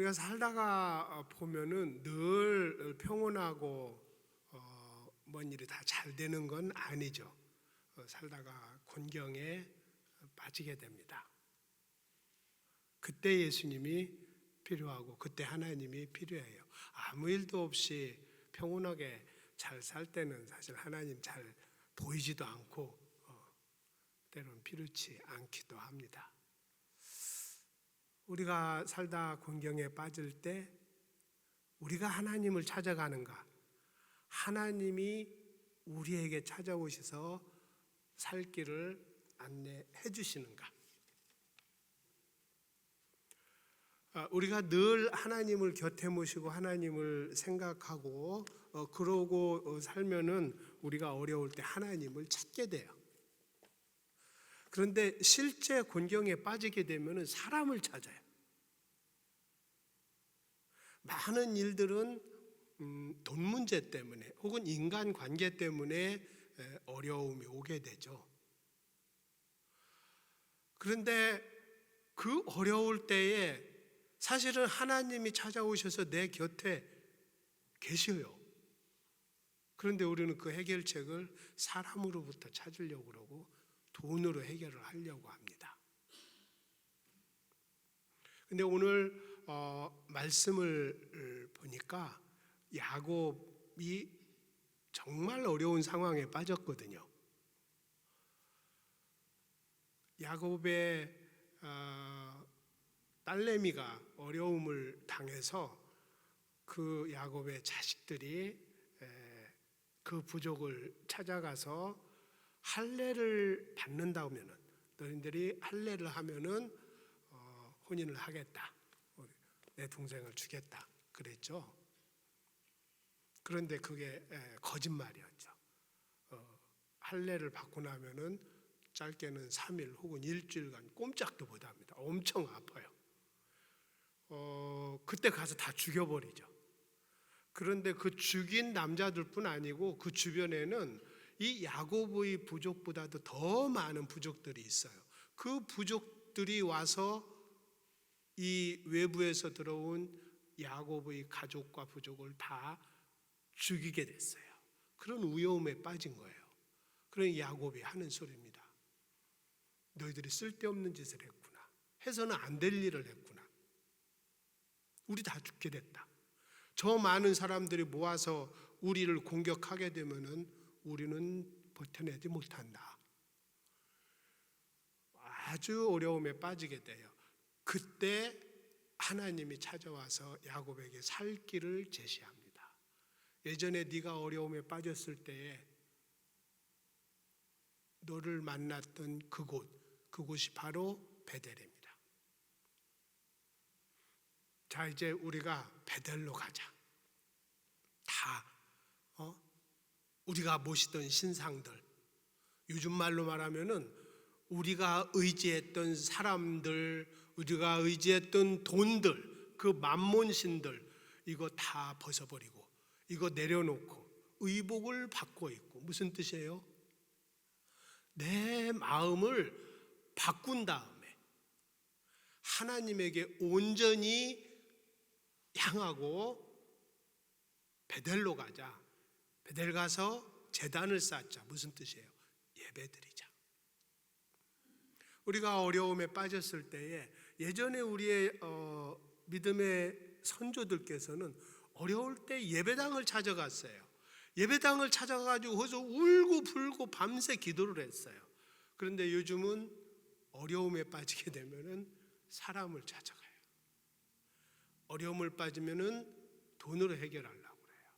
우리가 살다가 보면은 늘 평온하고 뭔 일이 다 잘 되는 건 아니죠. 살다가 곤경에 빠지게 됩니다. 그때 예수님이 필요하고 그때 하나님이 필요해요. 아무 일도 없이 평온하게 잘 살 때는 사실 하나님 잘 보이지도 않고 때로는 필요치 않기도 합니다. 우리가 살다 곤경에 빠질 때 우리가 하나님을 찾아가는가, 하나님이 우리에게 찾아오셔서 살 길을 안내해 주시는가. 우리가 늘 하나님을 곁에 모시고 하나님을 생각하고 그러고 살면은 우리가 어려울 때 하나님을 찾게 돼요. 그런데 실제 곤경에 빠지게 되면은 사람을 찾아요. 많은 일들은 돈 문제 때문에 혹은 인간 관계 때문에 어려움이 오게 되죠. 그런데 그 어려울 때에 사실은 하나님이 찾아오셔서 내 곁에 계셔요. 그런데 우리는 그 해결책을 사람으로부터 찾으려고 그러고 돈으로 해결을 하려고 합니다. 근데 오늘 말씀을 보니까 야곱이 정말 어려운 상황에 빠졌거든요. 야곱의 딸내미가 어려움을 당해서 그 야곱의 자식들이 그 부족을 찾아가서 할례를 받는다면은, 너희들이 할례를 하면은 혼인을 하겠다, 내 동생을 주겠다 그랬죠. 그런데 그게 거짓말이었죠. 할례를 받고 나면은 짧게는 3일 혹은 일주일간 꼼짝도 못합니다. 엄청 아파요. 그때 가서 다 죽여버리죠. 그런데 그 죽인 남자들뿐 아니고 그 주변에는 이 야곱의 부족보다도 더 많은 부족들이 있어요. 그 부족들이 와서 이 외부에서 들어온 야곱의 가족과 부족을 다 죽이게 됐어요. 그런 위험에 빠진 거예요. 그러니 야곱이 하는 소리입니다. 너희들이 쓸데없는 짓을 했구나. 해서는 안 될 일을 했구나. 우리 다 죽게 됐다. 저 많은 사람들이 모아서 우리를 공격하게 되면은 우리는 버텨내지 못한다. 아주 어려움에 빠지게 돼요. 그때 하나님이 찾아와서 야곱에게 살 길을 제시합니다. 예전에 네가 어려움에 빠졌을 때에 너를 만났던 그곳이 바로 베델입니다. 자, 이제 우리가 베델로 가자. 다 우리가 모시던 신상들, 요즘 말로 말하면은 우리가 의지했던 사람들, 우리가 의지했던 돈들, 그 만몬신들, 이거 다 벗어버리고 이거 내려놓고 의복을 받고 있고. 무슨 뜻이에요? 내 마음을 바꾼 다음에 하나님에게 온전히 향하고 베델로 가자. 베델 가서 제단을 쌓자. 무슨 뜻이에요? 예배드리자. 우리가 어려움에 빠졌을 때에 예전에 우리의 믿음의 선조들께서는 어려울 때 예배당을 찾아갔어요. 예배당을 찾아가지고 거기서 울고 불고 밤새 기도를 했어요. 그런데 요즘은 어려움에 빠지게 되면은 사람을 찾아가요. 어려움을 빠지면은 돈으로 해결하려고 그래요.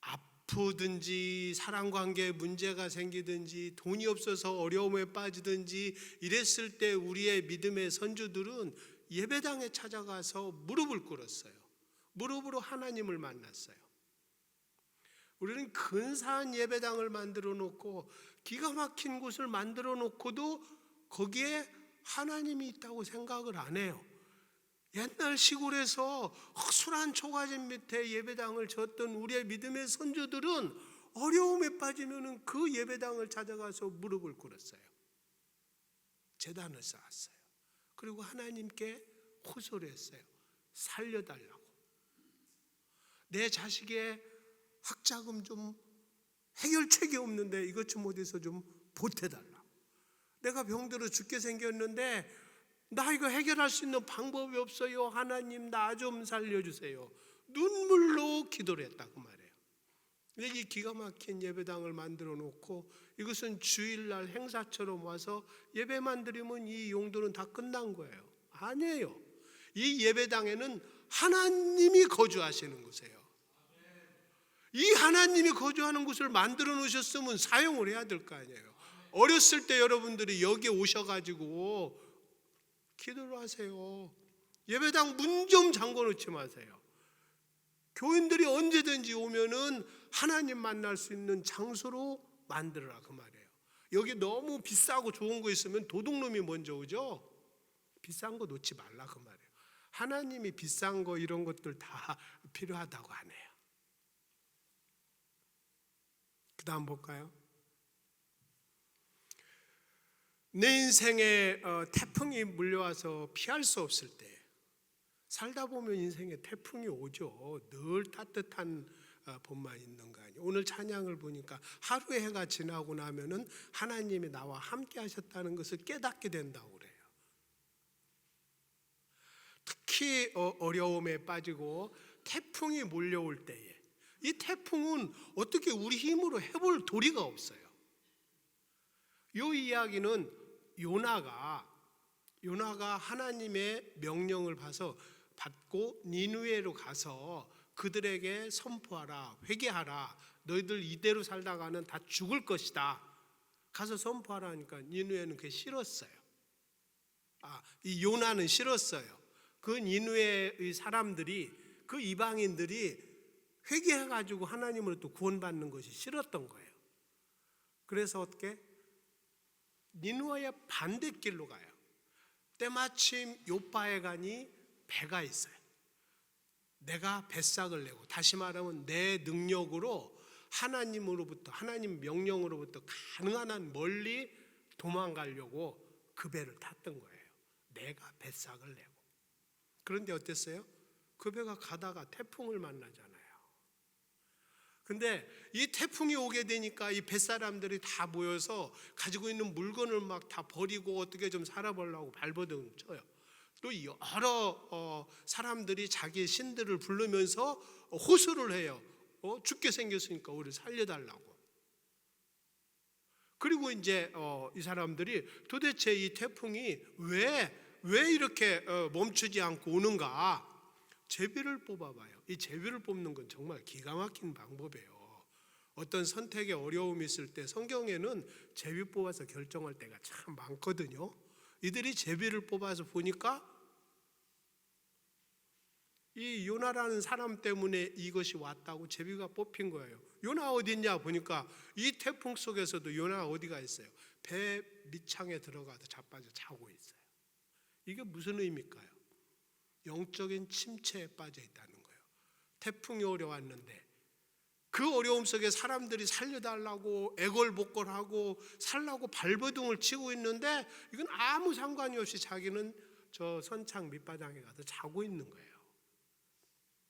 아프든지 사랑관계에 문제가 생기든지 돈이 없어서 어려움에 빠지든지 이랬을 때 우리의 믿음의 선조들은 예배당에 찾아가서 무릎을 꿇었어요. 무릎으로 하나님을 만났어요. 우리는 근사한 예배당을 만들어 놓고 기가 막힌 곳을 만들어 놓고도 거기에 하나님이 있다고 생각을 안 해요. 옛날 시골에서 허술한 초가집 밑에 예배당을 졌던 우리의 믿음의 선조들은 어려움에 빠지면 그 예배당을 찾아가서 무릎을 꿇었어요. 제단을 쌓았어요. 그리고 하나님께 호소를 했어요. 살려달라고. 내 자식의 학자금 좀 해결책이 없는데 이것 좀 어디서 좀 보태달라고. 내가 병들어 죽게 생겼는데 나 이거 해결할 수 있는 방법이 없어요. 하나님 나 좀 살려주세요. 눈물로 기도를 했다 그 말이에요. 이 기가 막힌 예배당을 만들어 놓고 이것은 주일날 행사처럼 와서 예배만 드리면 이 용도는 다 끝난 거예요. 아니에요. 이 예배당에는 하나님이 거주하시는 곳이에요. 이 하나님이 거주하는 곳을 만들어 놓으셨으면 사용을 해야 될 거 아니에요. 어렸을 때 여러분들이 여기 오셔가지고 기도를 하세요. 예배당 문 좀 잠궈 놓지 마세요. 교인들이 언제든지 오면은 하나님 만날 수 있는 장소로 만들어라 그 말이에요. 여기 너무 비싸고 좋은 거 있으면 도둑놈이 먼저 오죠. 비싼 거 놓지 말라 그 말이에요. 하나님이 비싼 거 이런 것들 다 필요하다고 하네요. 그 다음 볼까요? 내 인생에 태풍이 물려와서 피할 수 없을 때, 살다 보면 인생에 태풍이 오죠. 늘 따뜻한 봄만 있는 거 아니에요. 오늘 찬양을 보니까 하루의 해가 지나고 나면은 하나님이 나와 함께 하셨다는 것을 깨닫게 된다고 그래요. 특히 어려움에 빠지고 태풍이 몰려올 때에, 이 태풍은 어떻게 우리 힘으로 해볼 도리가 없어요. 이 이야기는 요나가 하나님의 명령을 받고 니느웨로 가서 그들에게 선포하라, 회개하라, 너희들 이대로 살다가는 다 죽을 것이다, 가서 선포하라 하니까 니느웨는 그게 싫었어요. 이 요나는 싫었어요. 그 니느웨의 사람들이, 그 이방인들이 회개해가지고 하나님으로부터 구원받는 것이 싫었던 거예요. 그래서 어떻게? 니느웨의 반대길로 가요. 때마침 요바에 가니 배가 있어요. 내가 뱃삭을 내고, 다시 말하면 내 능력으로 하나님으로부터, 하나님 명령으로부터 가능한 한 멀리 도망가려고 그 배를 탔던 거예요. 내가 뱃삭을 내고. 그런데 어땠어요? 그 배가 가다가 태풍을 만나잖아요. 근데 이 태풍이 오게 되니까 이 뱃사람들이 다 모여서 가지고 있는 물건을 막 다 버리고 어떻게 좀 살아보려고 발버둥 쳐요. 또 여러 사람들이 자기 신들을 부르면서 호소를 해요. 죽게 생겼으니까 우리를 살려달라고. 그리고 이제 이 사람들이 도대체 이 태풍이 왜 이렇게 멈추지 않고 오는가? 제비를 뽑아봐요. 이 제비를 뽑는 건 정말 기가 막힌 방법이에요. 어떤 선택에 어려움이 있을 때 성경에는 제비 뽑아서 결정할 때가 참 많거든요. 이들이 제비를 뽑아서 보니까 이 요나라는 사람 때문에 이것이 왔다고 제비가 뽑힌 거예요. 요나 어디 있냐 보니까 이 태풍 속에서도 요나 어디가 있어요? 배 밑창에 들어가서 자빠져 자고 있어요. 이게 무슨 의미일까요? 영적인 침체에 빠져 있다는 거예요. 태풍이 어려웠는데 그 어려움 속에 사람들이 살려달라고 애걸복걸하고 살라고 발버둥을 치고 있는데 이건 아무 상관이 없이 자기는 저 선창 밑바닥에 가서 자고 있는 거예요.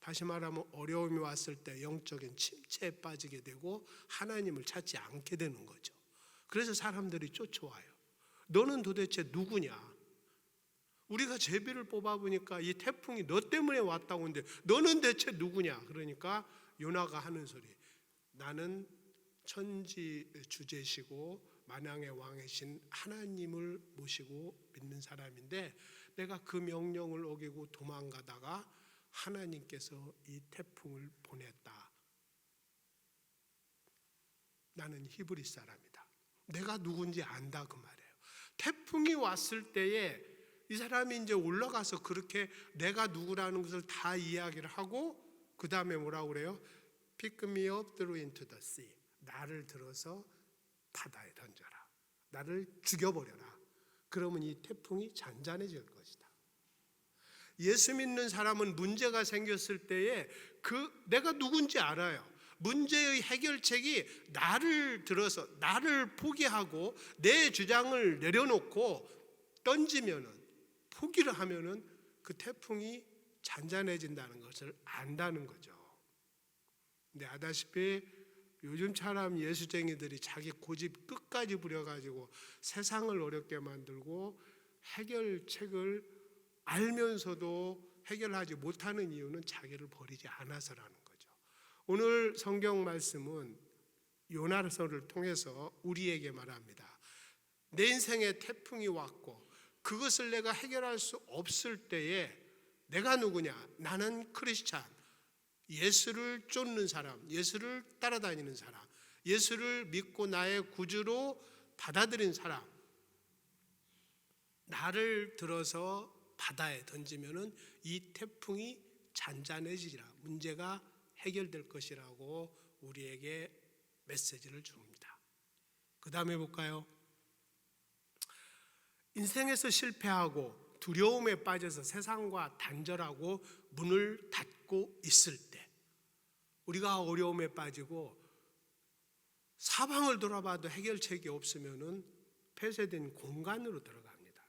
다시 말하면 어려움이 왔을 때 영적인 침체에 빠지게 되고 하나님을 찾지 않게 되는 거죠. 그래서 사람들이 쫓아와요. 너는 도대체 누구냐? 우리가 제비를 뽑아보니까 이 태풍이 너 때문에 왔다고 하는데 너는 대체 누구냐? 그러니까 요나가 하는 소리, 나는 천지 주제시고 만왕의 왕이신 하나님을 모시고 믿는 사람인데 내가 그 명령을 어기고 도망가다가 하나님께서 이 태풍을 보냈다. 나는 히브리 사람이다. 내가 누군지 안다 그 말이에요. 태풍이 왔을 때에 이 사람이 이제 올라가서 그렇게 내가 누구라는 것을 다 이야기를 하고 그 다음에 뭐라고 그래요? Pick me up, throw into the sea. 나를 들어서 바다에 던져라. 나를 죽여버려라. 그러면 이 태풍이 잔잔해질 것이다. 예수 믿는 사람은 문제가 생겼을 때에 내가 누군지 알아요. 문제의 해결책이 나를 들어서 나를 포기하고 내 주장을 내려놓고 던지면은 포기를 하면은 그 태풍이 잔잔해진다는 것을 안다는 거죠. 근데 아다시피 요즘처럼 예수쟁이들이 자기 고집 끝까지 부려가지고 세상을 어렵게 만들고 해결책을 알면서도 해결하지 못하는 이유는 자기를 버리지 않아서라는 거죠. 오늘 성경 말씀은 요나서를 통해서 우리에게 말합니다. 내 인생에 태풍이 왔고 그것을 내가 해결할 수 없을 때에 내가 누구냐? 나는 크리스찬, 예수를 쫓는 사람, 예수를 따라다니는 사람, 예수를 믿고 나의 구주로 받아들인 사람, 나를 들어서 바다에 던지면은 이 태풍이 잔잔해지리라, 문제가 해결될 것이라고 우리에게 메시지를 줍니다. 그 다음에 볼까요? 인생에서 실패하고 두려움에 빠져서 세상과 단절하고 문을 닫고 있을 때, 우리가 어려움에 빠지고 사방을 돌아봐도 해결책이 없으면은 폐쇄된 공간으로 들어갑니다.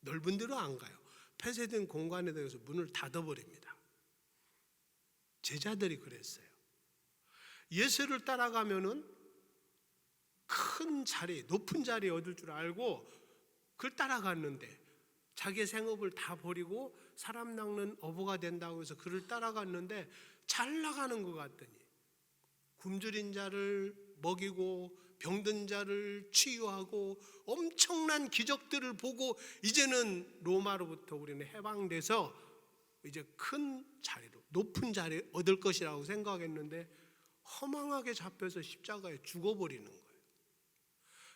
넓은 데로 안 가요. 폐쇄된 공간에 대해서 문을 닫아버립니다. 제자들이 그랬어요. 예수를 따라가면은 큰 자리, 높은 자리 얻을 줄 알고 그걸 따라갔는데 자기의 생업을 다 버리고 사람 낚는 어부가 된다고 해서 그를 따라갔는데 잘 나가는 것 같더니 굶주린 자를 먹이고 병든 자를 치유하고 엄청난 기적들을 보고 이제는 로마로부터 우리는 해방돼서 이제 큰 자리로, 높은 자리 얻을 것이라고 생각했는데 허망하게 잡혀서 십자가에 죽어버리는 거예요.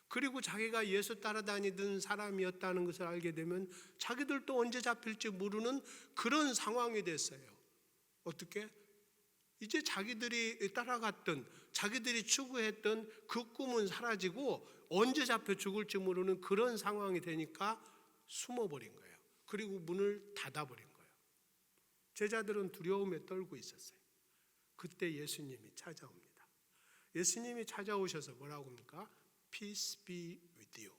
그리고 자기가 예수 따라다니던 사람이었다는 것을 알게 되면 자기들도 언제 잡힐지 모르는 그런 상황이 됐어요. 어떻게? 이제 자기들이 따라갔던, 자기들이 추구했던 그 꿈은 사라지고 언제 잡혀 죽을지 모르는 그런 상황이 되니까 숨어버린 거예요. 그리고 문을 닫아버린 거예요. 제자들은 두려움에 떨고 있었어요. 그때 예수님이 찾아옵니다. 예수님이 찾아오셔서 뭐라고 합니까? Peace be with you.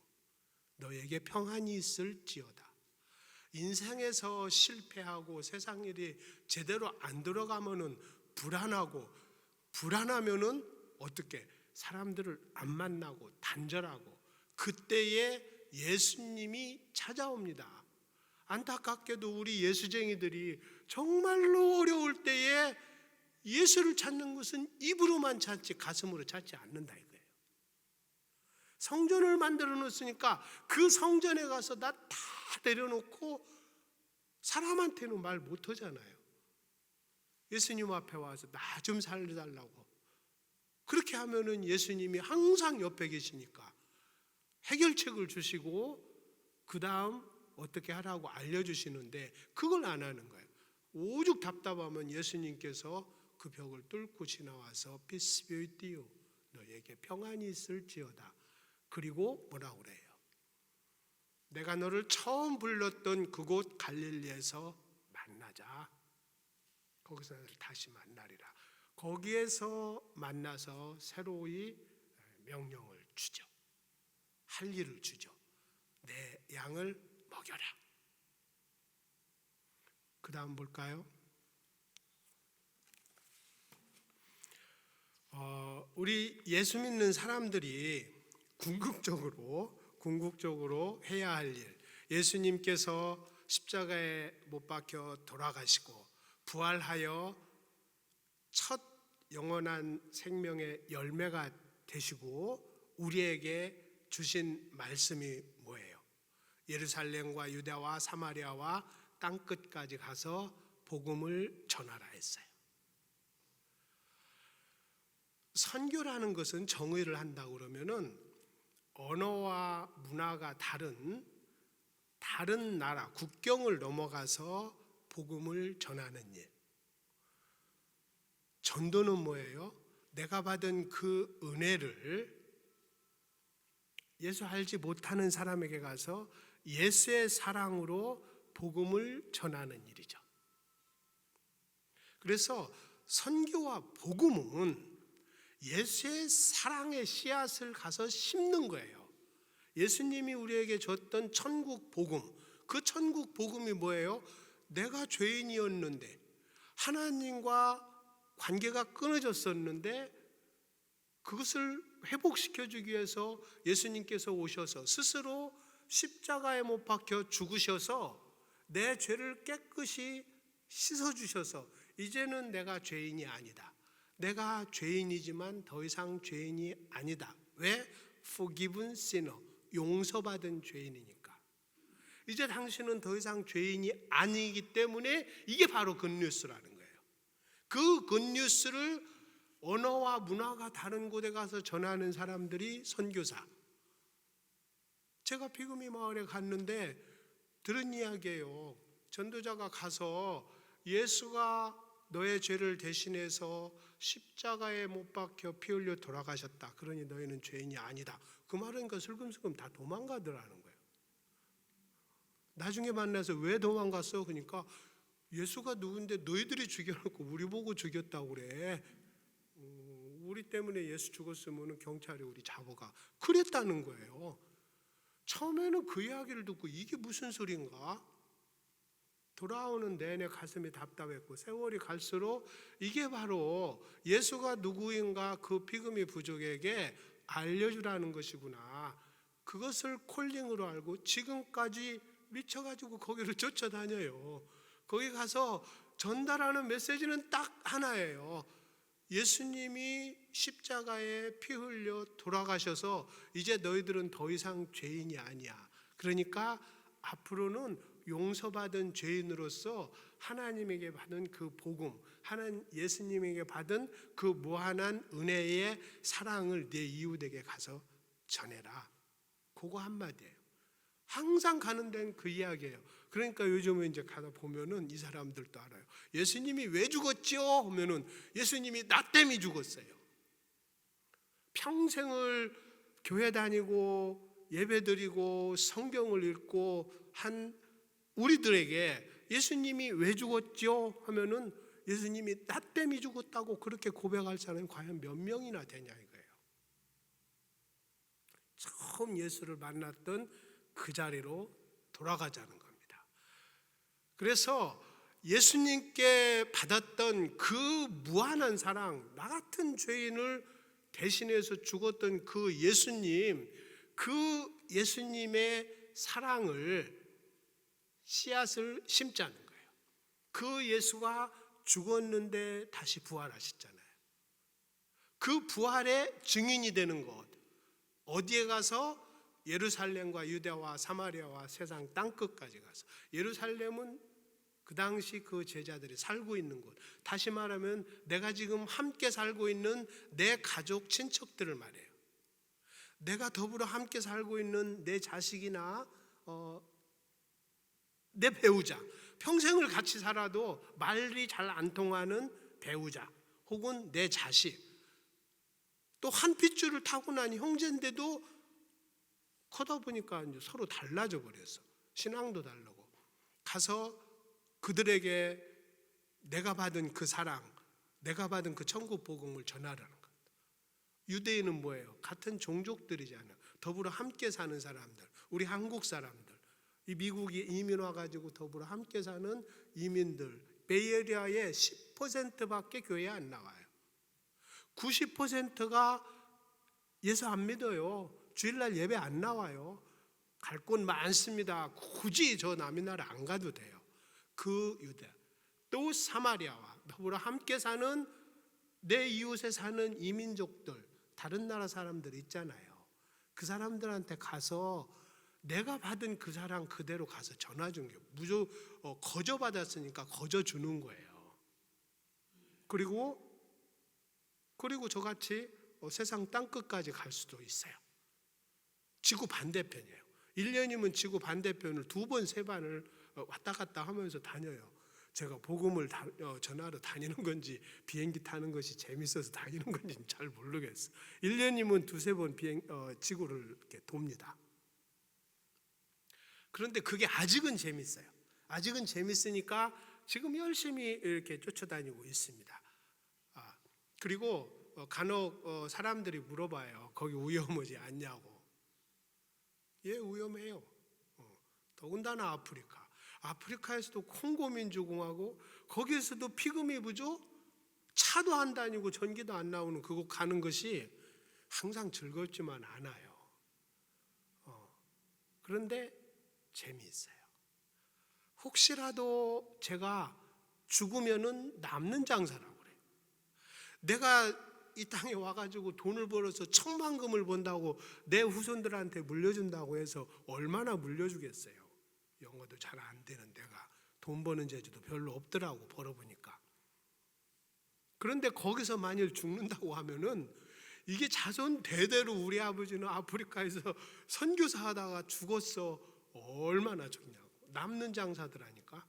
너에게 평안이 있을지어다. 인생에서 실패하고 세상 일이 제대로 안 들어가면은 불안하고, 불안하면은 어떻게? 사람들을 안 만나고 단절하고, 그때에 예수님이 찾아옵니다. 안타깝게도 우리 예수쟁이들이 정말로 어려울 때에 예수를 찾는 것은 입으로만 찾지 가슴으로 찾지 않는다 이거예요. 성전을 만들어 놓으니까 그 성전에 가서 나 다 내려놓고 사람한테는 말 못하잖아요. 예수님 앞에 와서 나 좀 살려달라고 그렇게 하면은 예수님이 항상 옆에 계시니까 해결책을 주시고 그 다음 어떻게 하라고 알려주시는데 그걸 안 하는 거예요. 오죽 답답하면 예수님께서 그 벽을 뚫고 지나와서 Peace be with you. 너에게 평안이 있을지어다. 그리고 뭐라고 그래요? 내가 너를 처음 불렀던 그곳 갈릴리에서 만나자. 거기서 너를 다시 만나리라. 거기에서 만나서 새로이 명령을 주죠. 할 일을 주죠. 내 양을 먹여라. 그 다음 볼까요? 우리 예수 믿는 사람들이 궁극적으로 해야 할 일, 예수님께서 십자가에 못 박혀 돌아가시고 부활하여 첫 영원한 생명의 열매가 되시고 우리에게 주신 말씀이 뭐예요? 예루살렘과 유대와 사마리아와 땅끝까지 가서 복음을 전하라 했어요. 선교라는 것은 정의를 한다고 그러면은 언어와 문화가 다른 나라, 국경을 넘어가서 복음을 전하는 일. 전도는 뭐예요? 내가 받은 그 은혜를 예수 알지 못하는 사람에게 가서 예수의 사랑으로 복음을 전하는 일이죠. 그래서 선교와 복음은 예수의 사랑의 씨앗을 가서 심는 거예요. 예수님이 우리에게 줬던 천국 복음, 그 천국 복음이 뭐예요? 내가 죄인이었는데 하나님과 관계가 끊어졌었는데 그것을 회복시켜주기 위해서 예수님께서 오셔서 스스로 십자가에 못 박혀 죽으셔서 내 죄를 깨끗이 씻어주셔서 이제는 내가 죄인이 아니다. 내가 죄인이지만 더 이상 죄인이 아니다. 왜? Forgiven sinner, 용서받은 죄인이니까. 이제 당신은 더 이상 죄인이 아니기 때문에 이게 바로 굿뉴스라는 거예요. 그 굿뉴스를 언어와 문화가 다른 곳에 가서 전하는 사람들이 선교사. 제가 피그미 마을에 갔는데 들은 이야기예요. 전도자가 가서 예수가 너의 죄를 대신해서 십자가에 못 박혀 피 흘려 돌아가셨다. 그러니 너희는 죄인이 아니다. 그 말은 슬금슬금 다 도망가더라는 거예요. 나중에 만나서 왜 도망갔어? 그러니까 예수가 누군데 너희들이 죽여놓고 우리 보고 죽였다고 그래. 우리 때문에 예수 죽었으면 경찰이 우리 잡아가. 그랬다는 거예요. 처음에는 그 이야기를 듣고 이게 무슨 소린가? 돌아오는 내내 가슴이 답답했고 세월이 갈수록 이게 바로 예수가 누구인가 그 피그미 부족에게 알려주라는 것이구나. 그것을 콜링으로 알고 지금까지 미쳐가지고 거기를 쫓아다녀요. 거기 가서 전달하는 메시지는 딱 하나예요. 예수님이 십자가에 피 흘려 돌아가셔서 이제 너희들은 더 이상 죄인이 아니야. 그러니까 앞으로는 용서받은 죄인으로서 하나님에게 받은 그 복음, 예수님에게 받은 그 무한한 은혜의 사랑을 내 이웃에게 가서 전해라. 그거 한마디예요. 항상 가는 데는 그 이야기예요. 그러니까 요즘에 이제 가다 보면은 이 사람들도 알아요. 예수님이 왜 죽었지요? 하면은 예수님이 나 때문에 죽었어요. 평생을 교회 다니고 예배드리고 성경을 읽고 한 우리들에게 예수님이 왜 죽었죠? 하면은 예수님이 나 때문에 죽었다고 그렇게 고백할 사람이 과연 몇 명이나 되냐 이거예요. 처음 예수를 만났던 그 자리로 돌아가자는 겁니다. 그래서 예수님께 받았던 그 무한한 사랑, 나 같은 죄인을 대신해서 죽었던 그 예수님의 사랑을 씨앗을 심자는 거예요. 그 예수가 죽었는데 다시 부활하셨잖아요. 그 부활의 증인이 되는 것, 어디에 가서 예루살렘과 유대와 사마리아와 세상 땅끝까지 가서, 예루살렘은 그 당시 그 제자들이 살고 있는 곳, 다시 말하면 내가 지금 함께 살고 있는 내 가족 친척들을 말해요. 내가 더불어 함께 살고 있는 내 자식이나 내 배우자, 평생을 같이 살아도 말이 잘 안 통하는 배우자 혹은 내 자식, 또 한 핏줄을 타고 난 형제인데도 커다 보니까 이제 서로 달라져 버렸어. 신앙도 다르고. 가서 그들에게 내가 받은 그 사랑, 내가 받은 그 천국 복음을 전하라는 것. 유대인은 뭐예요? 같은 종족들이잖아요. 더불어 함께 사는 사람들, 우리 한국 사람들, 이 미국에 이민 와가지고 더불어 함께 사는 이민들, 베이에리아의 10%밖에 교회에 안 나와요. 90%가 예수 안 믿어요. 주일날 예배 안 나와요. 갈 곳 많습니다. 굳이 저 남의 나라 안 가도 돼요. 그 유대, 또 사마리아와 더불어 함께 사는 내 이웃에 사는 이민족들, 다른 나라 사람들 있잖아요. 그 사람들한테 가서 내가 받은 그 사랑 그대로 가서 전해준 게 거저 받았으니까 거저 주는 거예요. 그리고 저같이 세상 땅끝까지 갈 수도 있어요. 지구 반대편이에요. 1년이면 지구 반대편을 2번, 3번을 왔다 갔다 하면서 다녀요. 제가 복음을 전하러 다니는 건지 비행기 타는 것이 재밌어서 다니는 건지 잘 모르겠어요. 1년이면 2-3번 지구를 이렇게 돕니다. 그런데 그게 아직은 재밌어요. 아직은 재밌으니까 지금 열심히 이렇게 쫓아다니고 있습니다. 그리고 간혹 사람들이 물어봐요. 거기 위험하지 않냐고. 예, 위험해요. 더군다나 아프리카에서도 콩고 민주공화국, 거기에서도 피그미 부족, 차도 안 다니고 전기도 안 나오는 그곳 가는 것이 항상 즐겁지만 않아요. 그런데 재미있어요. 혹시라도 제가 죽으면은 남는 장사라고 그래요. 내가 이 땅에 와가지고 돈을 벌어서 천만금을 번다고 내 후손들한테 물려준다고 해서 얼마나 물려주겠어요. 영어도 잘 안 되는 내가 돈 버는 재주도 별로 없더라고, 벌어보니까. 그런데 거기서 만일 죽는다고 하면은 이게 자손 대대로 우리 아버지는 아프리카에서 선교사 하다가 죽었어. 얼마나 좋냐고. 남는 장사들 하니까.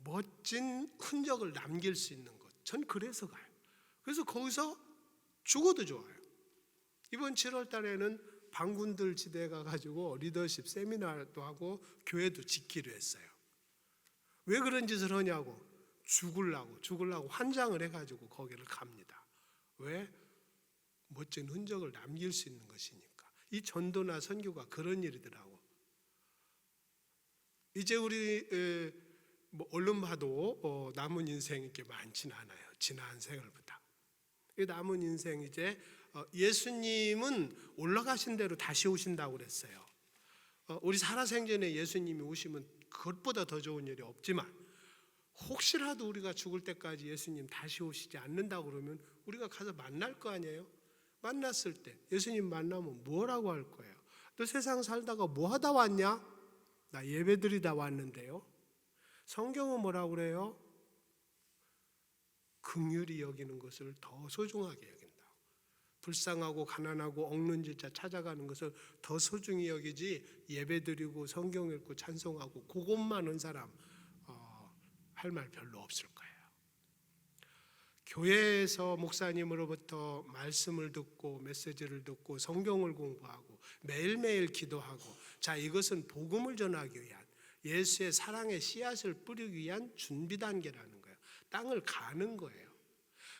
멋진 흔적을 남길 수 있는 것. 전 그래서 가요. 그래서 거기서 죽어도 좋아요. 이번 7월 달에는 반군들 지대에 가가지고 리더십 세미나도 하고 교회도 짓기로 했어요. 왜 그런 짓을 하냐고. 죽으려고 환장을 해가지고 거기를 갑니다. 왜? 멋진 흔적을 남길 수 있는 것이니까. 이 전도나 선교가 그런 일이더라고. 이제 우리 얼른 봐도 남은 인생 이렇게 많지는 않아요. 지난 생을보다. 이 남은 인생 이제 예수님은 올라가신 대로 다시 오신다고 그랬어요. 우리 살아생전에 예수님이 오시면 그것보다 더 좋은 일이 없지만 혹시라도 우리가 죽을 때까지 예수님 다시 오시지 않는다고 그러면 우리가 가서 만날 거 아니에요? 만났을 때 예수님 만나면 뭐라고 할 거예요? 너 세상 살다가 뭐 하다 왔냐? 나 예배드리다 왔는데요. 성경은 뭐라고 그래요? 긍휼히 여기는 것을 더 소중하게 여긴다고. 불쌍하고 가난하고 억눌린 자 찾아가는 것을 더 소중히 여기지 예배드리고 성경 읽고 찬송하고 그것만 한 사람 할 말 별로 없을 거예요. 교회에서 목사님으로부터 말씀을 듣고 메시지를 듣고 성경을 공부하고 매일매일 기도하고, 자, 이것은 복음을 전하기 위한, 예수의 사랑의 씨앗을 뿌리기 위한 준비 단계라는 거예요. 땅을 가는 거예요.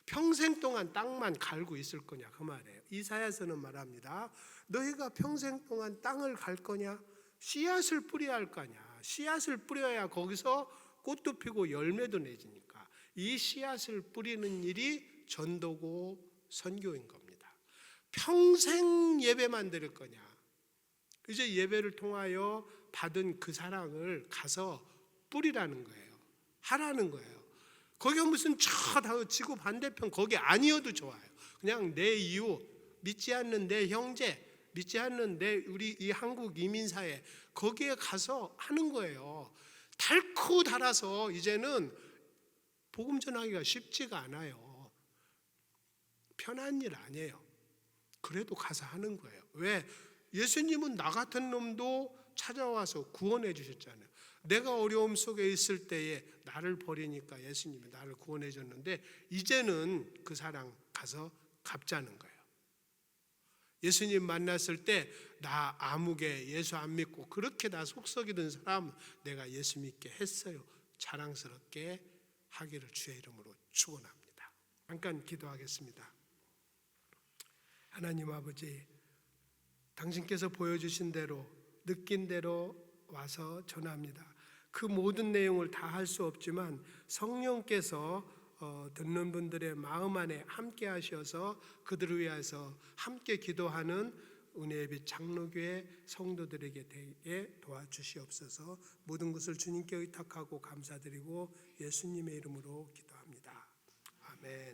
평생 동안 땅만 갈고 있을 거냐 그 말이에요. 이사야서는 말합니다. 너희가 평생 동안 땅을 갈 거냐? 씨앗을 뿌려야 할 거 아니야. 씨앗을 뿌려야 거기서 꽃도 피고 열매도 맺으니까 이 씨앗을 뿌리는 일이 전도고 선교인 겁니다. 평생 예배만 드릴 거냐? 이제 예배를 통하여 받은 그 사랑을 가서 뿌리라는 거예요. 하라는 거예요. 거기가 무슨 저 지구 반대편 거기 아니어도 좋아요. 그냥 내 이웃, 믿지 않는 내 형제, 믿지 않는 우리 이 한국 이민사회, 거기에 가서 하는 거예요. 달고 달아서 이제는 복음 전하기가 쉽지가 않아요. 편한 일 아니에요. 그래도 가서 하는 거예요. 왜? 예수님은 나 같은 놈도 찾아와서 구원해 주셨잖아요. 내가 어려움 속에 있을 때에 나를 버리니까 예수님이 나를 구원해 줬는데 이제는 그 사랑 가서 갚자는 거예요. 예수님 만났을 때 나 아무개 예수 안 믿고 그렇게 나 속썩이던 사람 내가 예수 믿게 했어요. 자랑스럽게 하기를 주의 이름으로 축원합니다. 잠깐 기도하겠습니다. 하나님 아버지, 당신께서 보여주신 대로 느낀 대로 와서 전합니다. 그 모든 내용을 다 할 수 없지만 성령께서 듣는 분들의 마음 안에 함께 하셔서 그들을 위해서 함께 기도하는 은혜의 빛 장로교회 성도들에게 되게 도와주시옵소서. 모든 것을 주님께 의탁하고 감사드리고 예수님의 이름으로 기도합니다. 아멘.